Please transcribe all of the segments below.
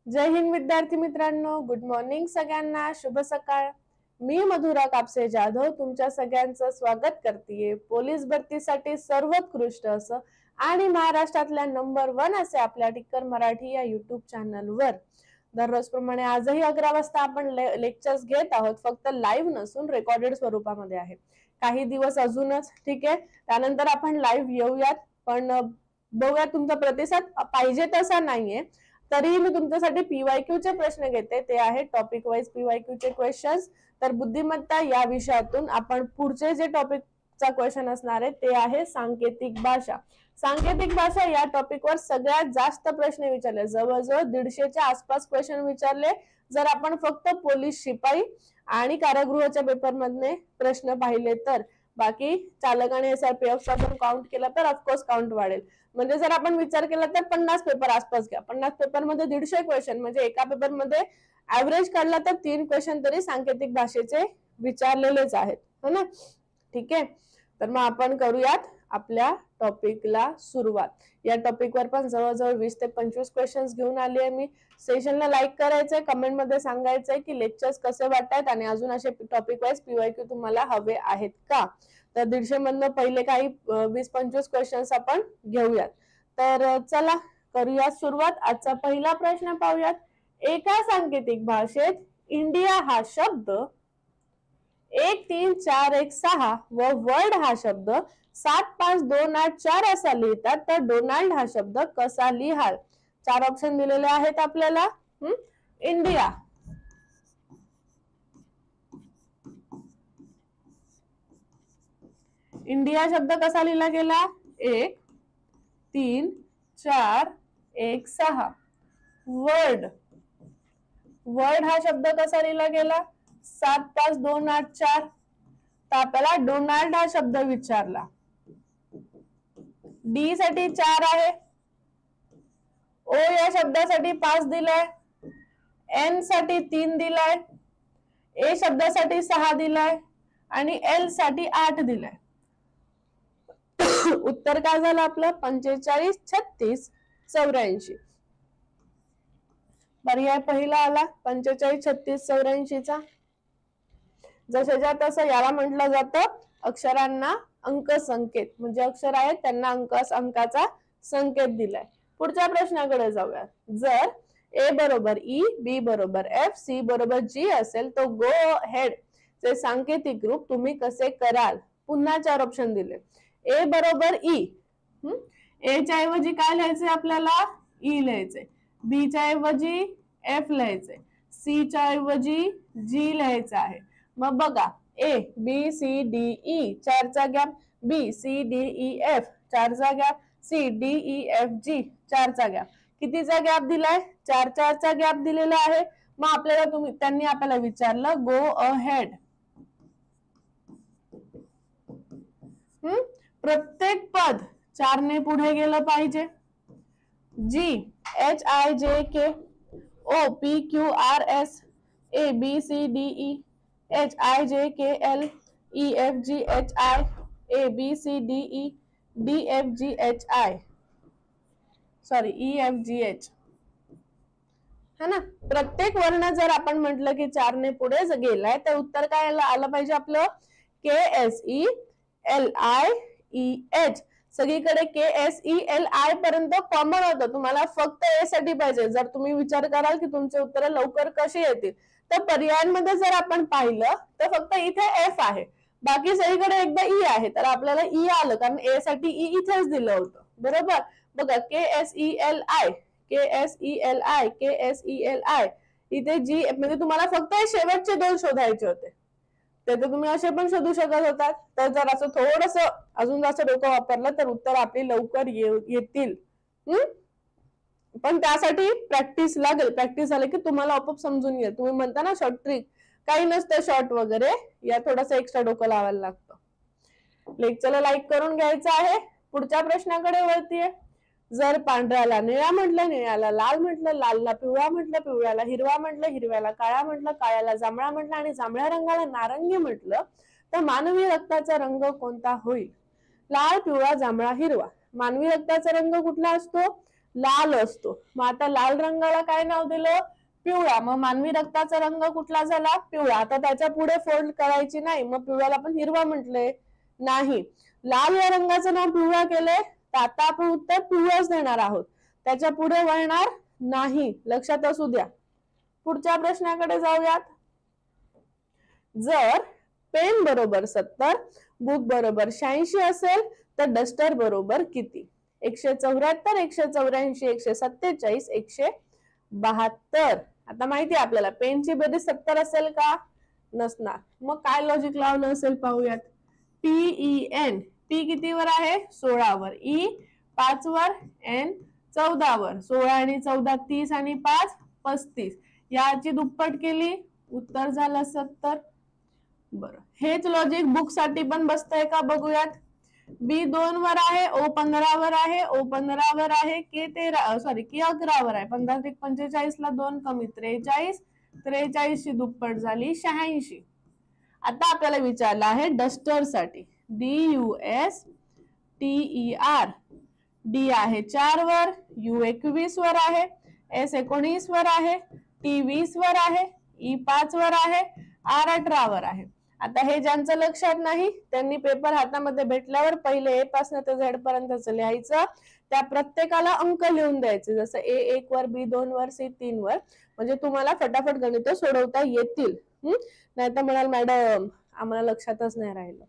जय हिंद विद्यार्थी मित्रांनो, good morning सगळ्यांना, शुभ सकाळ। मी मधुरा कापसे जाधव तुमच्या सगळ्यांचं स्वागत करते पोलीस भरतीसाठी सर्वोत्कृष्ट असं आणि महाराष्ट्रातल्या नंबर 1 असे आपल्या टिक्कर मराठी या YouTube चॅनलवर दररोजप्रमाणे आजही 11 वाजता आपण लेक्चर्स घेत आहोत। फक्त लाईव्ह नसून रेकॉर्डेड स्वरूपामध्ये आहे। काही दिवस अजूनच, ठीक आहे, त्यानंतर आपण लाईव्ह येऊयात, पण बघूया तुमचा प्रतिसाद पाहिजे तसा नाहीये। तरीही मी तुमच्यासाठी PYQ चे प्रश्न घेते, ते आहे टॉपिक वाइज PYQ चे क्वेश्चन्स। तर बुद्धिमत्ता या विषयातून आपण पुढचे जे टॉपिकचा क्वेश्चन असणार आहे ते आहे सांकेतिक भाषा। सांकेतिक भाषा या टॉपिकवर सगळ्यात जास्त प्रश्न विचारले, जवळजवळ 150च्या आसपास क्वेश्चन विचारले। जर आपण फक्त पोलीस शिपाई आणि कारागृहाच्या पेपर मधले प्रश्न पाहिले तर, बाकी चालक आणि SRPF चा पण काउंट केला तर ऑफकोर्स काउंट वाढेल। म्हणजे जर आपण विचार केला तर 50 पेपर आसपास घ्या, 50 पेपर मध्ये 150 क्वेश्चन, म्हणजे एका पेपर मध्ये ऍव्हरेज काढला तर 3 क्वेश्चन तरी सांकेतिक भाषेचे विचारलेलेच आहेत, हो ना। ठीक आहे, तर मग आपण करूयात आपल्या टॉपिकला सुरुवात। या टॉपिकवर पण जवळजवळ 20 ते 25 क्वेश्चन्स घेऊन आली आहे मी। सेशनला लाईक करायचंय, कमेंट मध्ये सांगायचंय की लेक्चर्स कसे वाटतात आणि अजून असे टॉपिक वाइज PYQ तुम्हाला हवे आहेत का। तर 150 मधनं पहिले काही 20-25 क्वेश्चन्स आपण घेऊयात। तर चला करूयात सुरुवात। आजचा पहिला प्रश्न पाहूयात। एका सांकेतिक भाषेत इंडिया हा शब्द 13416 व वर्ल्ड हा शब्द 75284 असा लिहितात, तर डोनाल्ड हा शब्द कसा लिहाल। 4 ऑप्शन दिलेले आहेत आपल्याला। इंडिया, इंडिया शब्द कसा लिहिला गेला, 13416। वर्ल्ड, वर्ल्ड हा शब्द कसा लिहिला गेला, 75284। तर आपल्याला डोनाल्ड हा शब्द विचारला। डी साठी 4 आहे, ओ या शब्दासाठी 5 दिलाय, एन साठी 3 दिलाय, ए शब्दासाठी 6 दिलाय आणि एल साठी 8 दिलाय। उत्तर काय झालं आपलं, 45 36 84। पर्याय पहिला आला 45 36 84 चा। जशाच्या तसं याला म्हटलं जातं अक्षरांना अंक संकेत, म्हणजे अक्षर आहेत त्यांना अंकाचा संकेत दिलाय। पुढच्या प्रश्नाकडे जाऊया। जर ए बरोबर ई, बी बरोबर एफ, सी बरोबर जी असेल तर गो हेड चे सांकेतिक रूप तुम्ही कसे कराल। पुन्हा 4 ऑप्शन दिले। ए बरोबर ई, ए च्या ऐवजी काय लिहायचंय आपल्याला, ई लिहायचंय। बी च्या ऐवजी एफ लिहायचंय, सी च्या ऐवजी जी लिहायचं आहे। मग बघा, A B C D E 4 चा gap, B C D E F 4 चा gap, C D E F G 4 चा गॅप। कितीचा गॅप दिलाय, 4 चा गॅप दिलेला आहे। मग आपल्याला त्यांनी आपल्याला विचारलं गो अहेड। प्रत्येक पद 4 ने पुढे गेलं पाहिजे। जी H I J K O P Q R S A B C D E H I J K L E F G H I A B C D E D F G H I, sorry E F G H, है ना। प्रत्येक वर्ण जर आपण म्हटलं की 4 ने पुढे गेलाय तर उत्तर काय आलं पाहिजे आपलं, KSELIEH। सगळीकडे KSELI पर्यंत कॉमन होतं, तुम्हाला फक्त ए साठी पाहिजे। जर तुम्ही विचार कराल की तुमचे उत्तर लवकर कशी येतील तर पर्यायांमध्ये जर आपण पाहिलं तर फक्त इथे एफ आहे, बाकी सगळीकडे एकदा ई आहे, तर आपल्याला ई आलं कारण ए साठी ई इथेच दिलं होतं, बरोबर। बघा KSELI KSELI KSELI इथे जी, म्हणजे तुम्हाला फक्त शेवटचे 2 शोधायचे होते, ते तर तुम्ही असे पण शोधू शकत होतात। तर जर असं थोडस अजून जास्त डोकं वापरलं तर उत्तर आपली लवकर येतील। पण त्यासाठी प्रॅक्टिस लागेल, प्रॅक्टिस झाली की तुम्हाला आपोआप समजून येईल। तुम्ही म्हणता ना शॉर्ट ट्रिक, काही नसतं शॉर्ट वगैरे, या थोडंसं एक्स्ट्रा डोकं लावायला लागतं। लेक्चरला लाईक करून घ्यायचं आहे। पुढच्या प्रश्नाकडे वळतीये। जर पांढऱ्याला निळा म्हटलं, निळ्याला लाल म्हटलं, लालला पिवळा म्हटलं, पिवळ्याला हिरवा म्हटलं, हिरव्याला काळा म्हटलं, काळ्याला जांभळा म्हटलं आणि जांभळ्या रंगाला नारंगी म्हटलं तर मानवी रक्ताचा रंग कोणता होईल। लाल, पिवळा, जांभळा, हिरवा। मानवी रक्ताचा रंग कुठला असतो, लाल असतो. मग आता लाल रंगाला काय नाव दिलं? पिवळा. मग मानवी रक्ताचा रंग कुठला झाला? पिवळा. आता त्याच्या पुढे फोल्ड करायची नाही, मग पिवळ्याला आपण हिरवा म्हटले नाही. लाल या रंगाचं नाव पिवळा केलंय, तर आता आपण उत्तर पिवळच देणार आहोत, त्याच्या पुढे वळणार नाही. लक्षात असू द्या. पुढच्या प्रश्नाकडे जाऊयात. जर पेन बरोबर 70, बुक बरोबर 86 असेल तर डस्टर बरोबर किती? 174, 184, 147, 172. आता माहिती आहे आपल्याला पेनची बेरीज 70 असेल का? नसणार. मग काय लॉजिक लावलं असेल पाहूयात. PEN, P कितीवर आहे? 16 वर, E 5 वर, N 14 वर. 16 आणि 14 30 आणि 5 35. याची दुप्पट केली, उत्तर झालं 70. बरं, हेच लॉजिक बुक साठी पण बसतंय का बघूयात. B 2 वर आहे, O 15 वर आहे, O 15 वर आहे, K 11 वर आहे. 15 45 ला 2 कमी 43, 43 ची दुप्पट झाली 86. आता आपल्याला विचारलं आहे डस्टर साठी. DUSTER. D आहे 4 वर, U 21 वर आहे, S 19 वर आहे, T 20 वर आहे, E 5 वर आहे, R 18 वर आहे. आता हे ज्यांचं लक्षात नाही त्यांनी पेपर हातामध्ये भेटल्यावर पहिले A पासून ते Z पर्यंतच लिहायचं. त्या प्रत्येकाला अंक लिहून द्यायचे, जसं A 1 वर, B 2 वर, C 3 वर. म्हणजे तुम्हाला फटाफट गणित सोडवता येतील. नाही तर म्हणाल मॅडम आम्हाला लक्षातच नाही राहिलं.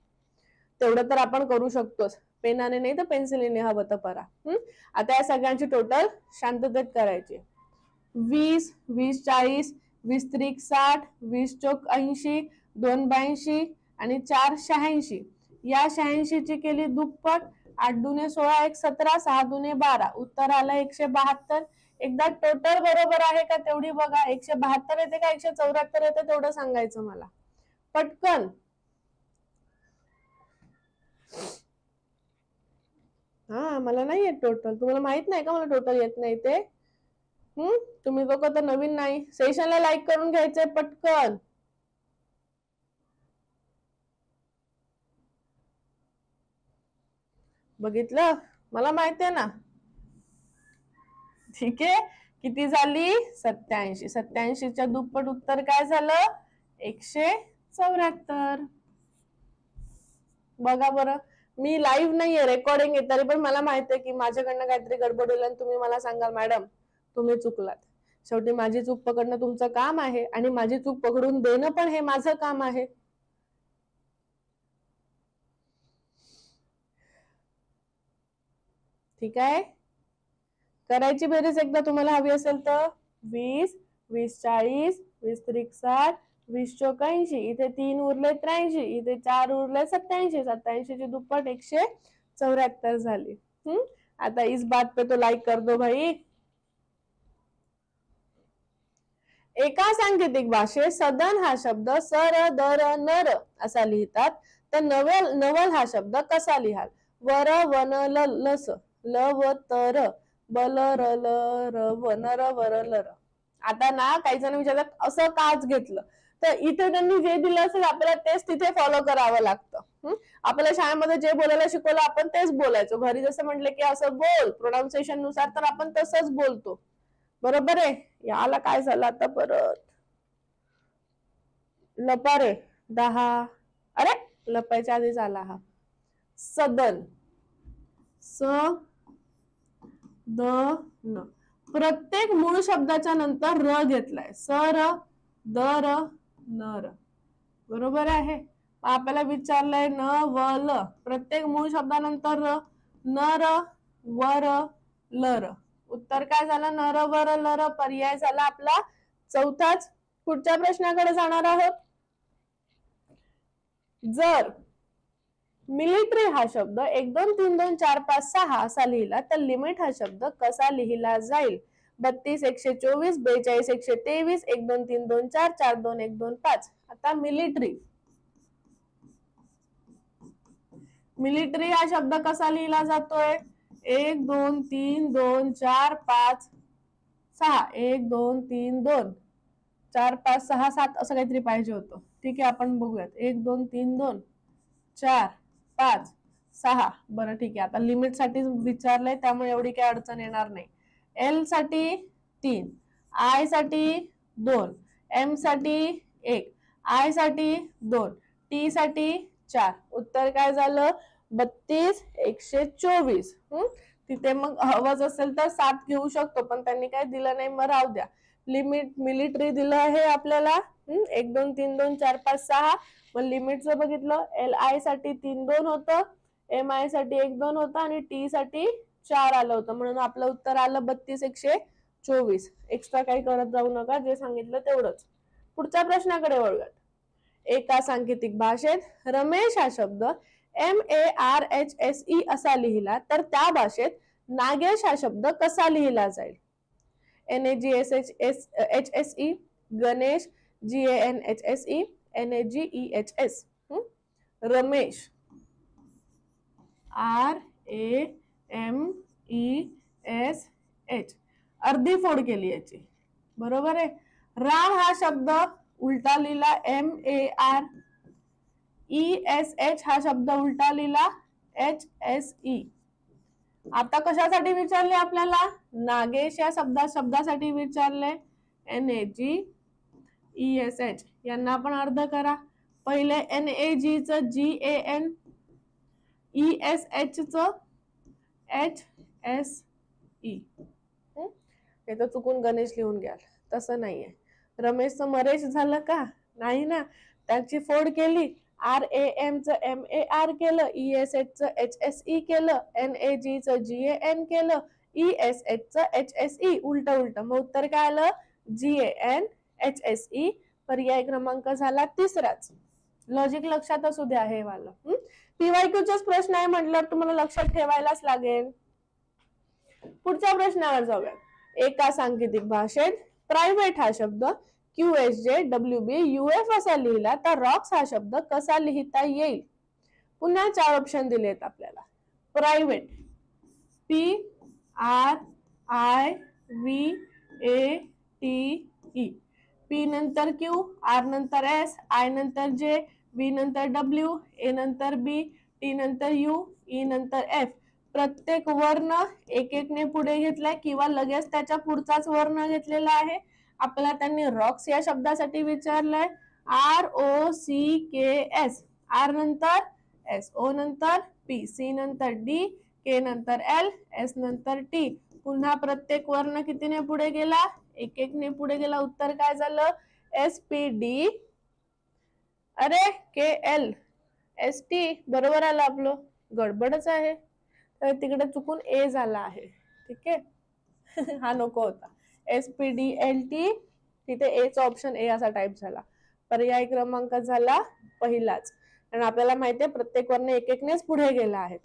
तेवढं तर आपण करू शकतोच, पेनाने नाही तर पेन्सिलीने हवं तर परा. आता या सगळ्यांची टोटल शांततेत करायची. 20, 20 40, 20 त्रिक 60, 20 चौक 80, 2 82 आणि 4 86. या 86 ची केली दुप्पट. 8 दुने 16, 1 17, 6 दुने 12. उत्तर आलं 172. एकदा टोटल बरोबर आहे का तेवढी बघा. 172 येते का 174 येते तेवढं सांगायचं मला पटकन. हा, मला नाही येत टोटल. तुम्हाला माहित नाही का मला टोटल येत नाही ते? तुम्ही लोक तर नवीन नाही. सेशनला लाईक करून घ्यायचंय पटकन. बघितलं, मला माहिती आहे ना. ठीक आहे, किती झाली? 87. 87 च्या दुप्पट उत्तर काय झालं? 174. बघा बरं, मी लाईव्ह नाहीये, रेकॉर्डिंग आहे, तरी पण मला माहिती आहे की माझ्याकडनं काहीतरी गडबड होईल आणि तुम्ही मला सांगाल मॅडम तुम्ही चुकलात. शेवटी माझी चूक पकडणं तुमचं काम आहे आणि माझी चूक पकडून देणं पण हे माझं काम आहे. ठीक आहे, करायची बेरीज एकदा तुम्हाला हवी असेल तर 20, 20 40, 20 त्रिक 60, 20 चौक 80. इथे 3 उरले 83, इथे 4 उरले 87. 87 ची दुप्पट 174 झाली. आता इस बात पे तो लाइक कर दो भाई. एका सांकेतिक भाषेत सदन हा शब्द सर दर नर असा लिहितात, तर नवल हा शब्द कसा लिहाल? वर वन लस, ल व तर, बल र ल र व नर वर लर. आता ना काही जण विचारतात असं काच घेतलं, तर इथे त्यांनी जे दिलं असेल आपल्याला तेच तिथे फॉलो करावं लागतं. आपल्या शाळेमध्ये जे बोलायला शिकवलं आपण तेच बोलायचो. घरी जसं म्हटलं की असं बोल प्रोनाउन्सिएशन नुसार, तर आपण तसंच बोलतो. बरोबर आहे. याला काय झालं आता परत? लपारे 10. अरे लपायच्या आधीच आला हा. सदन, स द न. प्रत्येक मूळ शब्दाच्या नंतर र घेतलाय. सर दर नर. बरोबर आहे. आपल्याला विचारलंय न व ल, प्रत्येक मूळ शब्दानंतर र, नर वर लर. उत्तर काय झालं? नर वर लर. पर्याय झाला आपला चौथाच. पुढच्या प्रश्नाकडे जाणार आहोत. जर मिलिटरी हा शब्द 1 2 3 2 4 5 6 असा लिहिला तर लिमिट हा शब्द कसा लिहिला जाईल? 32 124, 42 123, 1 2 3 2 4, 4 2 1 2 5. आता मिलिटरी हा शब्द कसा लिहिला जातोय? 1 2 3 2 4 5 6. 1 2 3 2 4 5 6 7 असं काहीतरी पाहिजे होतं. ठीक आहे, आपण बघूयात. 1 2 3 2 4 5 6. बरं ठीक आहे, आता लिमिट साठी विचारलंय त्यामुळे एवढी काही अडचण येणार नाही. एल साठी 3, आय साठी 2, एम साठी 1, आय साठी 2, टी साठी 4. उत्तर काय झालं 32 124. तिथे मग हवंच असेल तर 7 घेऊ शकतो, पण त्यांनी काय दिलं नाही, मग राहू द्या. लिमिट मिलिटरी दिलं आहे आपल्याला 1 2 3 2 4 5 6. मग लिमिटचं बघितलं, एल आय साठी 3 2 होतं, एम आय साठी 1 2 होतं आणि टी साठी 4 आलं होतं, म्हणून आपलं उत्तर आलं 32 124. एक्स्ट्रा काही करत जाऊ नका, जे सांगितलं तेवढंच. पुढच्या प्रश्नाकडे वळूयात. एका सांकेतिक भाषेत रमेश हा शब्द MARHSE असा लिहिला तर त्या भाषेत नागेश हा शब्द कसा लिहिला जाईल? NAGSHSE, Ganesh GANHSE, NAGEHS. Ramesh RAMESH, अर्धी फोड केली याची, बरोबर आहे. राम हा शब्द उलटा लिहिला MARESH, हा शब्द उलटा लिहिला HSE. आता कशासाठी विचारले आपल्याला? नागेश या शब्दासाठी विचारले NAGESH. यांना आपण अर्ध करा. पहिले NAG च GAN, ESH च HSE. हे तर चुकून गणेश लिहून घ्याल, तसं नाहीये. रमेशचं मरेश झालं का? नाही ना, त्याची फोड केली. RAM च MAR केलं, ESH च HSE केलं, NAG च GAN केलं, ESH च HSE, उलट उलट. मग उत्तर काय आलं? GANHSE. पर्याय क्रमांक झाला तिसराच. लॉजिक लक्षात असू द्या हे वाला. PYQचाच प्रश्न आहे म्हटल्यावर तुम्हाला लक्षात ठेवायलाच लागेल. पुढच्या प्रश्नावर जाऊया. एका सांकेतिक भाषेत प्रायव्हेट हा शब्द QSJWBUF असा लिहिला तर रॉक्स हा शब्द कसा लिहिता येईल? पुन्हा 4 ऑप्शन दिलेत आपल्याला. प्रायव्हेट PRIVATE, P नंतर Q, R नंतर S, I नंतर J, V नंतर W, A नंतर B, T नंतर U, E नंतर F. प्रत्येक वर्ण एक एकने पुढे घेतलाय किंवा लगेच त्याच्या पुढचाच वर्ण घेतलेला आहे. आपल्याला त्यांनी रॉक्स या शब्दासाठी विचारलंय ROCKS, R नंतर S, O नंतर P, C नंतर D, K नंतर L, S नंतर T. पुन्हा प्रत्येक वर्ण कितीने पुढे गेला? एक एकने पुढे गेला. उत्तर काय झालं? SPD. अरे KL ST बरोबर आलं आपलं. गडबडच आहे, तर तिकडे चुकून A झाला आहे. ठीक आहे, हा नको होता. SPDLT, तिथे A चा ऑप्शन A असा टाइप झाला. पर्याय क्रमांक झाला पहिलाच, कारण आपल्याला माहिती आहे प्रत्येक वर्ण एक एकनेच पुढे गेला आहे.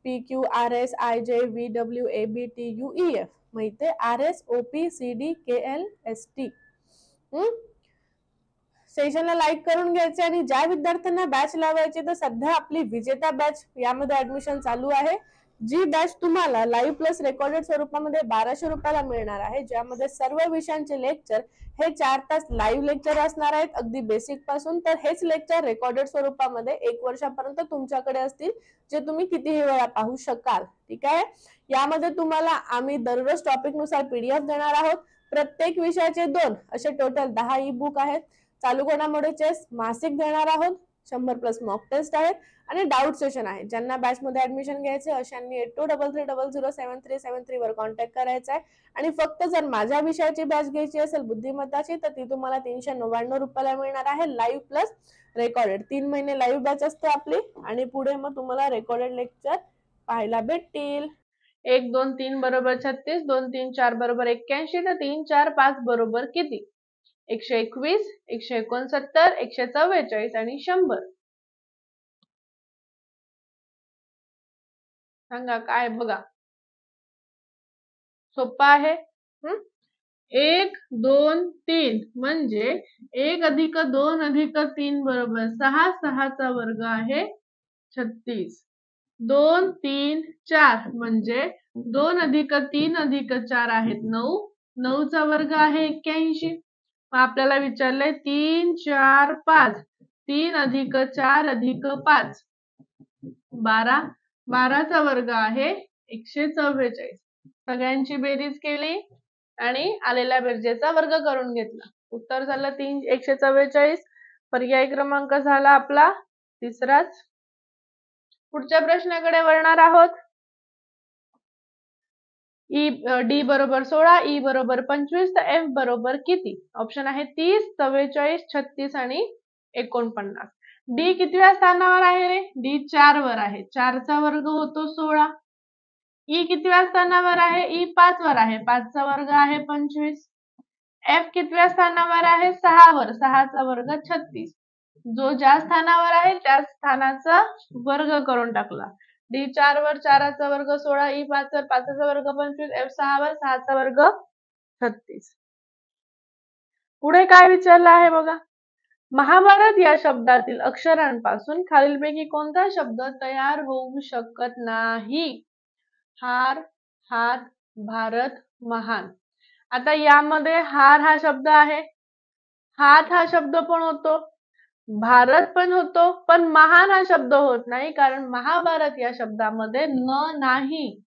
PQRS IJ VW ABT UEF, माहितीये RS OP CD KL ST. सेशनला लाईक करून घ्यायचे आणि ज्या विद्यार्थ्यांना बॅच लावायची तर सध्या आपली विजेता बॅच यामध्ये ऍडमिशन चालू आहे. जी बॅच तुम्हाला लाईव्ह प्लस रेकॉर्डेड स्वरूपामध्ये 1200 रुपयाला मिळणार आहे, ज्यामध्ये सर्व विषयांचे लेक्चर हे 4 तास लाईव्ह लेक्चर असणार आहेत, अगदी बेसिक पासून. तर हेच लेक्चर रेकॉर्डेड स्वरूपामध्ये 1 वर्षापर्यंत तुमच्याकडे असतील, जे तुम्ही कितीही वेळा पाहू शकाल. ठीक आहे, यामध्ये तुम्हाला आम्ही दररोज टॉपिक नुसार PDF देणार आहोत. प्रत्येक विषयाचे 2 असे टोटल 10 ई बुक आहेत. चालू घडामोडीचे मासिक देणार आहोत, 100 प्लस मॉक टेस्ट आहेत आणि डाऊट सेशन आहे. ज्यांना बॅच मध्ये ऍडमिशन घ्यायचे अशांनी 8233007373 वर कॉन्टॅक्ट करायचा आहे. आणि फक्त जर माझ्या विषयाची बॅच घ्यायची असेल बुद्धिमत्ताची, तर ती तुम्हाला 399 रुपयाला मिळणार आहे, लाईव्ह प्लस रेकॉर्डेड. 3 महिने लाईव्ह बॅच असते आपली आणि पुढे मग तुम्हाला रेकॉर्डेड लेक्चर पाहायला भेटतील. 1 2 3 बरोबर 36, 2 3 4 बरोबर 81, तर 3 4 5 बरोबर किती? 121, 169, 144 आणि 100. सांगा काय? बघा, सोपं आहे. 1 2 3 म्हणजे 1 अधिक 2 अधिक 3 बरोबर 6, 6 चा वर्ग आहे 36. 2 3 4 म्हणजे 2 अधिक 3 अधिक 4 आहेत 9, 9 चा वर्ग आहे 81. आपल्याला विचारलंय 3 4 5, 3 अधिक 4 अधिक 5 12, 12 चा वर्ग आहे 144. सगळ्यांची बेरीज केली आणि आलेल्या बेरजेचा वर्ग करून घेतला. उत्तर झालं 144. पर्याय क्रमांक झाला आपला तिसराच. पुढच्या प्रश्नाकडे वळणार आहोत. डी बरोबर 16, ई बरोबर 25, तर एफ बरोबर किती? ऑप्शन आहे 30, 44, 36 आणि 49. डी कितव्या स्थानावर आहे रे? डी 4 वर आहे. 4 चा वर्ग होतो 16. ई कितव्या स्थानावर आहे? ई 5 वर आहे. 5 चा वर्ग आहे 25. एफ कितव्या स्थानावर आहे? 6 वर. 6 चा वर्ग 36. जो ज्या स्थानावर आहे त्या स्थानाचा वर्ग करून टाकला. डी 4 वर 4 चा वर्ग 16, ई 5 वर 5 चा वर्ग 25, एफ 6 वर 6 चा वर्ग 36. पुढे काय विचारलं आहे बघा. महाभारत या शब्दातील अक्षरांपासून खालीलपैकी कोणता शब्द तयार होऊ शकत नाही? हार, हात, भारत, महान. आता यामध्ये हार हा शब्द आहे, हात हा शब्द पण होतो, भारत पण होतो, पण महान हा शब्द होत नाही, कारण महाभारत या शब्दामध्ये न नाही.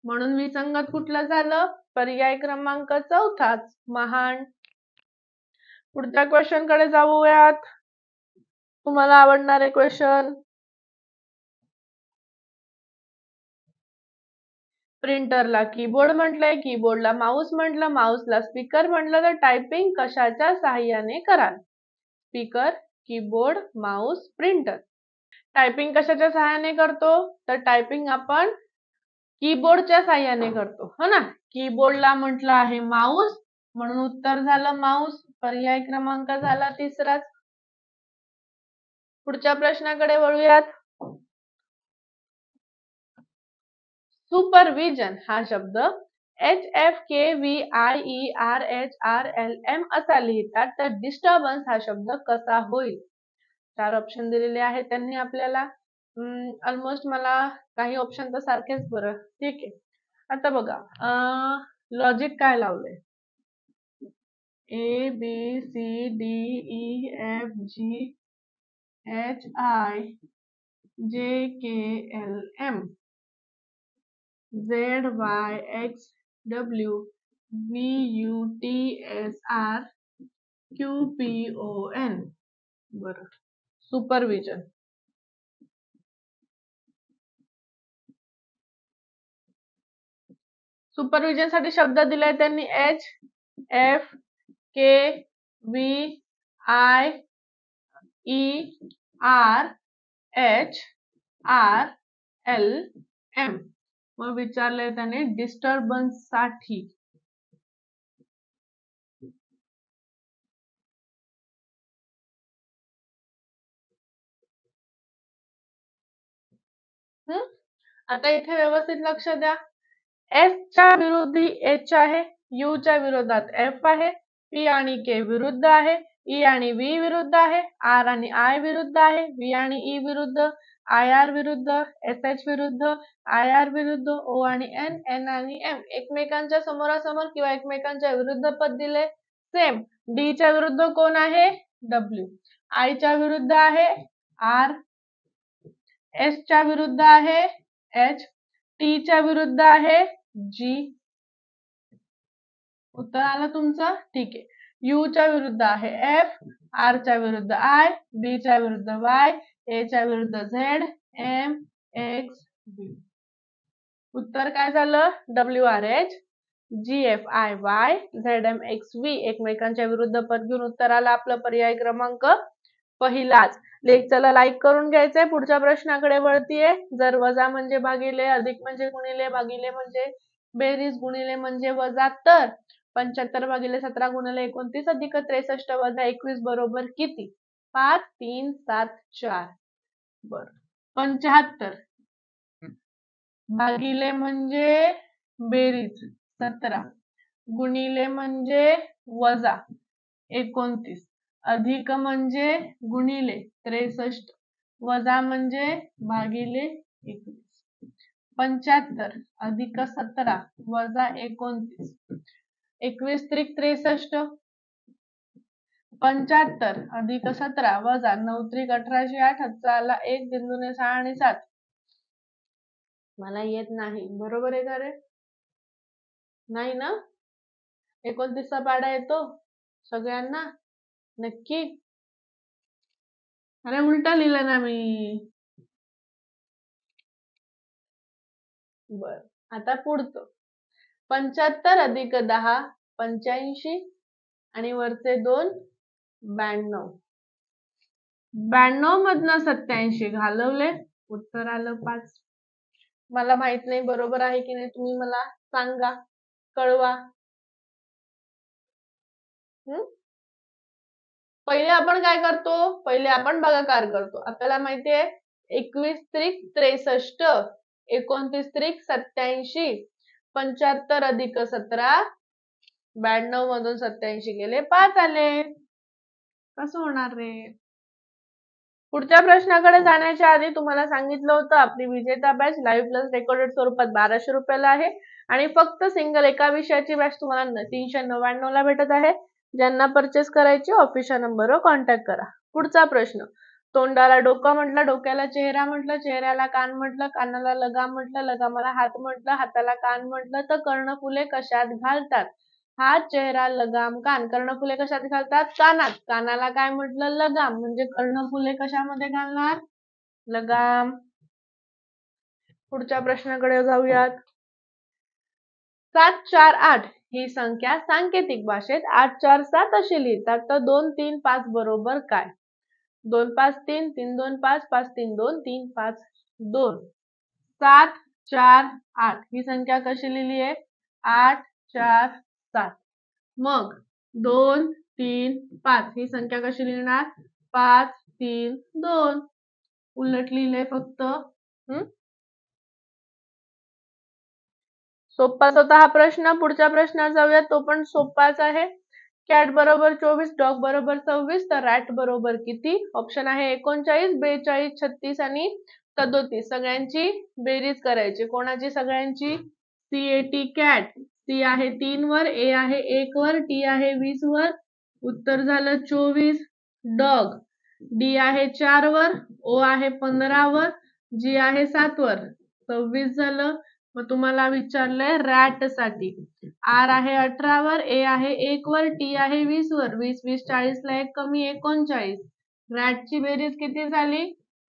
म्हणून विसंगत कुठलं झालं? पर्याय क्रमांक 4 महान. पुढच्या क्वेश्चन कडे जाऊयात. तुम्हाला आवडणारे क्वेश्चन. प्रिंटरला कीबोर्ड म्हटलंय, कीबोर्डला माऊस म्हटलं, माऊसला स्पीकर म्हटलं, तर टायपिंग कशाच्या सहाय्याने कराल? Speaker, keyboard, Mouse, printer. Typing कशाच्या सहाय्याने करतो? तर टायपिंग आपण कीबोर्डच्या सहाय्याने करतो, हो ना. कीबोर्डला म्हटलं आहे माऊस, म्हणून उत्तर झालं माऊस. पर्याय क्रमांक झाला तिसराच. पुढच्या प्रश्नाकडे वळूयात. सुपरविजन हा शब्द HFKVIERHRLM असा लिहितात, तर डिस्टर्बन्स हा शब्द कसा होईल? 4 ऑप्शन दिलेले आहेत त्यांनी आपल्याला. ऑलमोस्ट मला काही ऑप्शन तर सारखेच बरं, ठीक आहे. आता बघा, लॉजिक काय लावलंय? ABCDEFGHIJKLM ZYXWVUTSRQPON. बरं, सुपरविजन. सुपरविजन साठी शब्द दिलाय त्यांनी HFKVIERHRLM. मग विचारलंय त्याने डिस्टर्बन्स साठी. आता इथे व्यवस्थित लक्ष द्या. एस च्या विरुद्धी एच आहे, यू च्या विरोधात एफ आहे, पी आणि के विरुद्ध आहे, ई आणि व्ही विरुद्ध आहे, आर आणि आय विरुद्ध आहे, व्ही आणि ई विरुद्ध, आय आर विरुद्ध, एस एच विरुद्ध, आय आर विरुद्ध, ओ आणि एन, एन आणि एम एकमेकांच्या समोरासमोर किंवा एकमेकांच्या विरुद्ध पद दिले. सेम. डी च्या विरुद्ध कोण आहे? डब्ल्यू. आय च्या विरुद्ध आहे आर, एस च्या विरुद्ध आहे एच, टी च्या विरुद्ध आहे जी. उत्तर आलं तुमचं? ठीक आहे. यू च्या विरुद्ध आहे एफ, आर च्या विरुद्ध आय, बी च्या विरुद्ध वाय, ए च्या विरुद्ध झेड, एम, एक्स, बी. उत्तर काय झालं? WRH GFIY ZMXV एकमेकांच्या विरुद्ध पद घेऊन उत्तर आलं आपलं पर्याय क्रमांक पहिलाच. लेक्चरला लाईक करून घ्यायचंय. पुढच्या प्रश्नाकडे वळतीये. जर वजा म्हणजे भागिले, अधिक म्हणजे गुणिले, भागिले म्हणजे बेरीज, गुणिले म्हणजे वजा, तर 75 भागिले 17 गुणिले 29 अधिक 63 वजा 21 बरोबर किती? 5, 3, 7, 4. बर, 75 भागिले म्हणजे बेरीज 17, गुणिले म्हणजे वजा 29, अधिक म्हणजे गुणिले 63, वजा म्हणजे भागिले 21. 75 अधिक 17 वजा 29, 21 त्रिक 63, 75 अधिक 17 वजा 9 त्रिक 18, 8 हातचा आला 1, बिंदूने 6 आणि 7. मला येत नाही, बरोबर आहे का रे? नाही ना? 29चा पाढा येतो सगळ्यांना नक्की? अरे उलटा लिहिलं ना मी. बर, आता पुढचं 75 अधिक 10 85 आणि वरचे 2 92. 92 मधनं 87 घालवले, उत्तर आलं 5. मला माहित नाही बरोबर आहे की नाही, तुम्ही मला सांगा, कळवा. पहिले आपण काय करतो? पहिले आपण भागाकार करतो. आपल्याला माहितीये 21 त्रिक 63, 29 त्रिक 87, 75 अधिक 17, 92 मधून 87 गेले 5 आले. कसं होणार रे? पुढच्या प्रश्नाकडे जाण्याच्या आधी तुम्हाला सांगितलं होतं आपली विजेता बॅच लाईव्ह प्लस रेकॉर्डेड स्वरूपात 1200 रुपयाला आहे आणि फक्त सिंगल एका विषयाची बॅच तुम्हाला 399 ला भेटत आहे. ज्यांना परचेस करायची ऑफिसच्या नंबरवर कॉन्टॅक्ट करा. पुढचा प्रश्न, तोंडाला डोकं म्हटलं, डोक्याला चेहरा म्हटलं, चेहऱ्याला कान म्हटलं, कानाला लगाम म्हटलं, लगामाला हात म्हटलं, हाताला कान म्हटलं, तर कर्णफुले कशात घालतात? हात, चेहरा, लगाम, कान. कर्णफुले कशात घालतात? कानात. कानाला काय म्हटलं? लगाम. म्हणजे कर्णफुले कशामध्ये घालणार? लगाम. पुढच्या प्रश्नाकडे जाऊयात. 7, 4, 8 ही संख्या सांकेतिक भाषेत 8, 4, 7 अशी लिहितात, तर 2, 3, 5 बरोबर काय? 2, 5, 3, 3, 2, 5, 5, 3, 2, 3, 5, 2. 7, 4, 8 ही संख्या कशी लिहिली आहे? 8, 4, 7. मग 2, 3, 5 ही संख्या कशी लिहिणार? 5, 3, 2. उलट लिहिलंय फक्त. सोपाच होता हा प्रश्न. पुढच्या प्रश्नात जाऊया, तो पण सोपाच आहे. कॅट बरोबर 24, डॉग बरोबर 26, तर रॅट बरोबर किती? ऑप्शन आहे 39, 42, 36 आणि 37. सगळ्यांची बेरीज करायची. कोणाची सगळ्यांची? CAT cat. C आहे 3 वर, A आहे 1 वर, T आहे 20 वर, उत्तर झालं 24. डॉग D आहे 4 वर, O आहे 15 वर, G आहे 7 वर, 26 झालं. मग तुम्हाला विचारलंय रॅट साठी. R आहे 18 वर, A आहे 1 वर, T आहे 20 वर, 20, 20, 40 ला 1 कमी 39. रॅटची बेरीज किती झाली?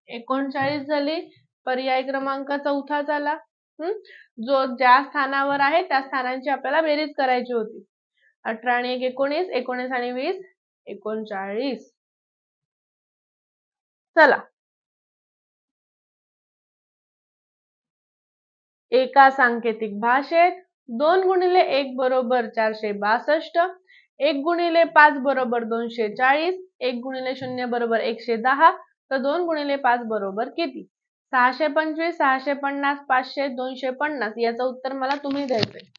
39 झाली. पर्याय क्रमांक 4 झाला. जो ज्या स्थानावर आहे त्या स्थानांची आपल्याला बेरीज करायची होती. 18 आणि 1 19, 19 आणि 20 39. चला, एका सांकेतिक भाषेत 2 गुणिले 1 बरोबर 462, 1 गुणिले 5 बरोबर 240, 1 गुणिले 0 बरोबर 110, तर 2 गुणिले 5 बरोबर किती? 625, 650, 500, 250. याचं उत्तर मला तुम्ही द्यायचंय.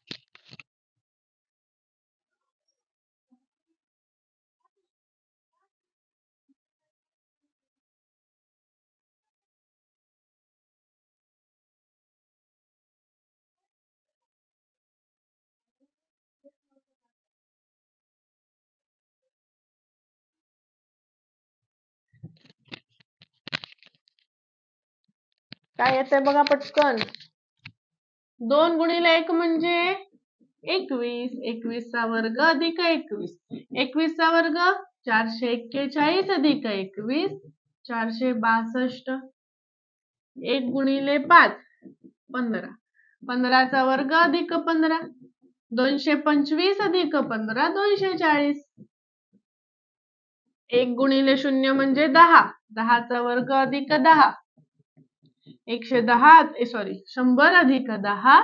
काय येतंय बघा पटकन. 2 गुणिले 1 म्हणजे 21, 21 चा वर्ग अधिक 21, 21 चा वर्ग 441 अधिक 21, 462. 1 गुणिले 5 15, 15 चा वर्ग अधिक 15, 225 अधिक 15 240. 1 गुणिले 0 म्हणजे 10, 10 चा वर्ग अधिक 10, 100 अधिक 10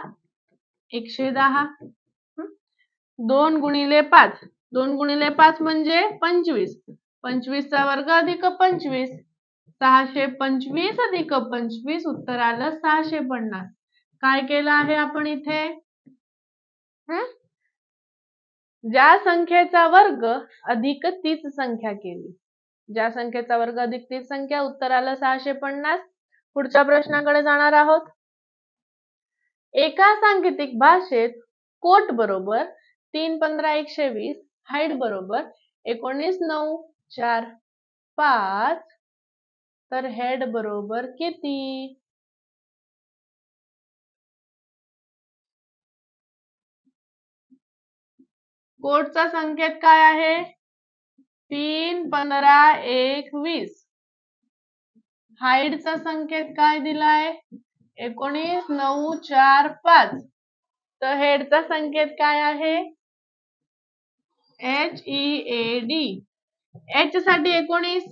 110. 2 गुणिले 5, 2 गुणिले 5 म्हणजे 25, 25 चा वर्ग अधिक 25, 625 अधिक 25, उत्तर आलं 650. काय केलं आहे आपण इथे? ज्या संख्येचा वर्ग अधिक तीच संख्या केली. ज्या संख्येचा वर्ग अधिक तीच संख्या, उत्तर आलं 650. पुढच्या प्रश्नाकडे जाणार आहोत. एका सांकेतिक भाषेत कोट बरोबर 3, 15, 120, हाईट बरोबर 19, 9, 4, 5, तर हेड बरोबर किती? कोडचा संकेत काय आहे? 3, 15, 1, 20. हाईटचा संकेत काय दिलाय? 19, 9, 4, 5. तर हेडचा संकेत काय आहे? HEAD. H साठी 19,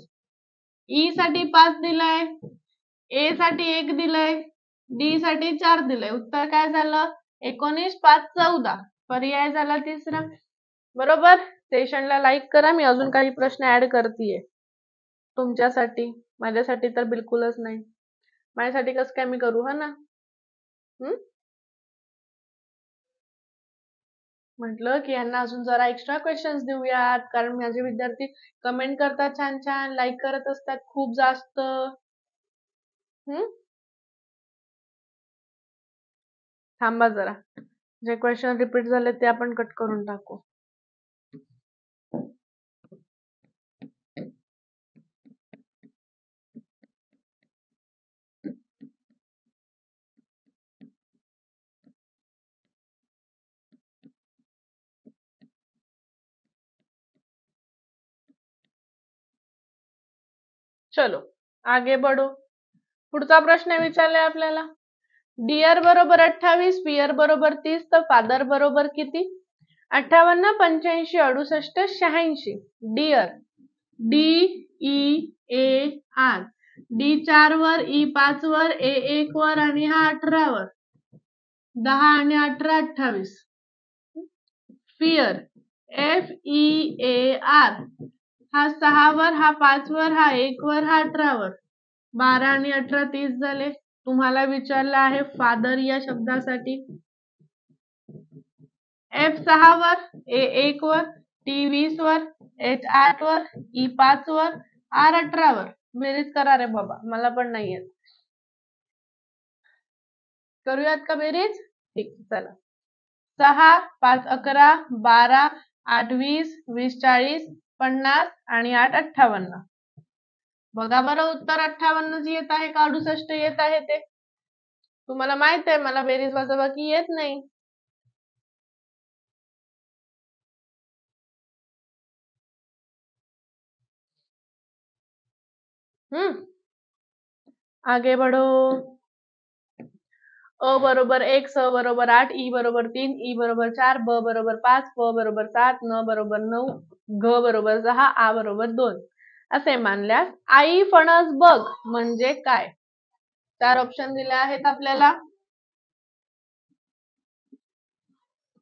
E साठी 5 दिलाय, A साठी 1 दिलाय, D साठी 4 दिलाय. उत्तर काय झालं? 19, 5, 14. पर्याय झाला तिसरा. बरोबर. सेशनला लाईक करा. मी अजून काही प्रश्न ऍड करतेय तुमच्यासाठी. माझ्यासाठी तर बिलकुलच नाही. माझ्यासाठी कसं काय मी करू, हा ना? म्हटलं की यांना अजून जरा एक्स्ट्रा क्वेश्चन्स देऊयात, कारण माझे विद्यार्थी कमेंट करतात छान छान, लाईक करत असतात खूप जास्त. थांबा जरा, जे क्वेश्चन रिपीट झाले ते आपण कट करून टाकू. चलो आगे बढ़ो. पुढचा प्रश्न विचारलाय आपल्याला. डिअर बरोबर 28, पियर बरोबर 30, तर फादर बरोबर किती? 58, 85, 68, 86. Dear, DEAR. D 4 वर, E 5 वर, A 1 वर आणि हा 18 वर. 10 आणि 18, 28. Fear, FEAR. हा 6 वर, हा 5 वर, हा 1 वर, हा 18 वर. 12 आणि 18, 30 झाले. तुम्हाला विचारलं आहे फादर या शब्दासाठी. F 6 वर, A 1 वर, T 20 वर, H 8 वर, E 5 वर, R 18 वर. बेरीज करा रे बाबा, मला पण नाही येत. करूयात का बेरीज? ठीक, चला. 6, 5, 11, 12, 8, 20, 20, 40, 50 आणि 8, 58. बघा बरं, उत्तर 58 येत आहे का 68 येत आहे ते? तुम्हाला माहित आहे मला बेरीज वजाबाकी येत नाही. आगे बढ़ो. अ बरोबर 1, स बरोबर 8, ई बरोबर 3, ई बरोबर 4, ब बरोबर 5, प बरोबर 7, न बरोबर 9, घ बरोबर 6, आ बरोबर 2 असे मानल्यास आई फणस बघ म्हणजे काय? 4 ऑप्शन दिले आहेत आपल्याला.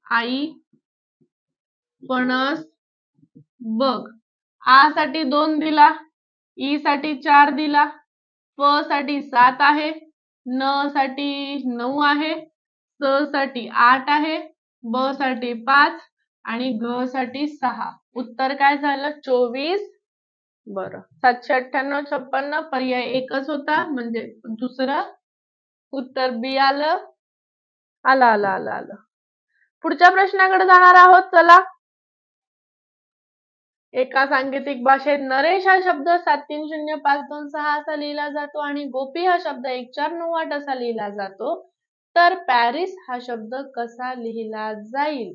आई फणस बघ. आ साठी 2 दिला, ई साठी 4 दिला, प साठी 7 आहे, न साठी 9 आहे, स साठी 8 आहे, ब साठी 5 आणि घ साठी 6. उत्तर काय झालं? 24. बरं, 798, 56. पर्याय एकच होता, म्हणजे दुसरं उत्तर बी आलं. आलं. पुढच्या प्रश्नाकडे जाणार आहोत. चला. एका सांकेतिक भाषेत नरेश हा शब्द 7305226 असा लिहिला जातो आणि गोपी हा शब्द 1498 असा लिहिला जातो. तर पॅरिस हा शब्द कसा लिहिला जाईल?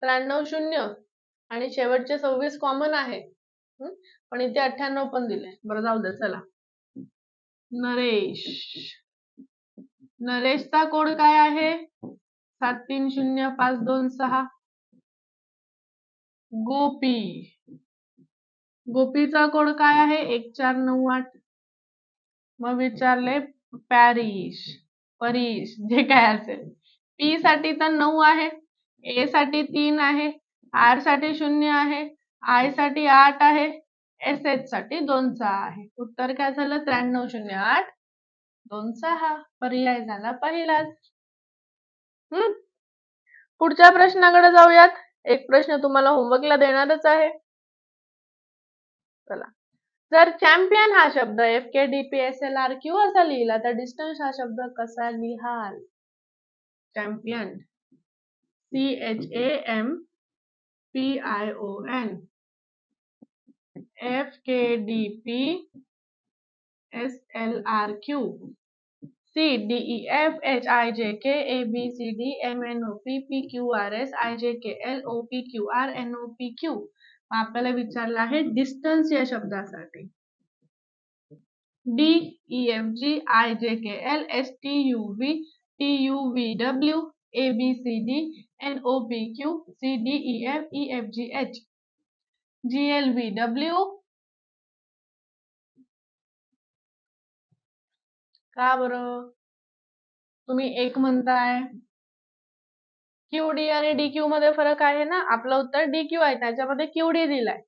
93 आणि शेवटचे 26 कॉमन आहे, पण इथे 98 पण दिले. बरं, जाऊ दे. चला. नरेशचा कोड काय आहे? 7305226. गोपीचा कोड काय आहे? 1498. मग विचारले परीश जे काय असेल. पी साठी तर 9 आहे, ए साठी 3 आहे, आर साठी 0 आहे, आय साठी 8 आहे, एस एच साठी 2 आहे. उत्तर काय झालं? 9308 26. पर्याय झाला पहिलाच. पुढच्या प्रश्नाकडे जाऊयात. एक प्रश्न तुम्हाला होमवर्कला देणारच आहे. चला. जर चॅम्पियन हा शब्द FKDPSLRQ असा लिहिला तर डिस्टन्स हा शब्द कसा लिहाल? Champion CHAMPION, FKDPSLRQ C D E F H I J K A B C D M N O P P Q R S I J K L O P Q R N O P Q. आपल्याला विचारलं आहे distance या शब्दासाठी. D E F G I J K L S T U V T U V W A B C D N O P Q C D E F E F G H G L V W. का बरं तुम्ही एक म्हणताय? QD आणि DQ मध्ये फरक आहे ना. आपलं उत्तर DQ आहे, त्याच्यामध्ये QD दिलाय.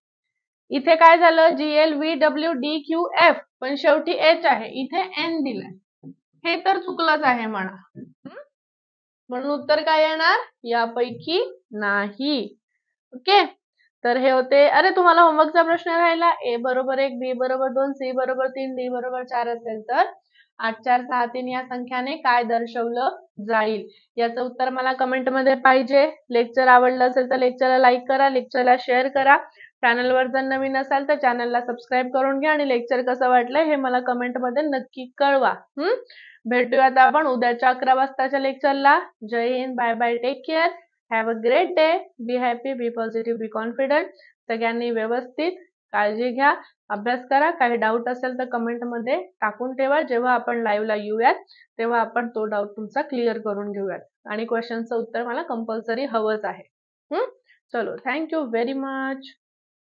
इथे काय झालं, GLVWDQF पण शेवटी H आहे, इथे N दिलाय. हे तर चुकलंच आहे म्हणा. म्हणून उत्तर काय येणार? यापैकी नाही. ओके, तर हे होते. अरे तुम्हाला होमवर्कचा प्रश्न राहिला. A बरोबर 1, B बरोबर 2, C बरोबर 3, D बरोबर 4 असेल तर 8 4 6 3 या संख्याने काय दर्शवलं जाईल? याचं उत्तर मला कमेंट मध्ये पाहिजे. लेक्चर आवडलं असेल तर लेक्चरला लाईक करा, लेक्चरला शेअर करा. चॅनलवर जर नवीन असाल तर चॅनलला सबस्क्राईब करून घ्या आणि लेक्चर कसं वाटलं हे मला कमेंट मध्ये नक्की कळवा. भेटूयात आपण उद्याच्या 11 वाजताच्या लेक्चरला. जय हिंद, bye bye, take care, have a great day, be happy, be positive, be confident. सगळ्यांनी व्यवस्थित काळजी घ्या, अभ्यास करा. काही डाऊट असेल तर कमेंट मध्ये टाकून ठेवा. जेव्हा आपण लाईव्हला येऊयात तेव्हा आपण तो डाऊट तुमचा क्लिअर करून घेऊयात. आणि क्वेश्चनचं उत्तर मला कंपल्सरी हवंच आहे. चलो, थँक्यू व्हेरी मच.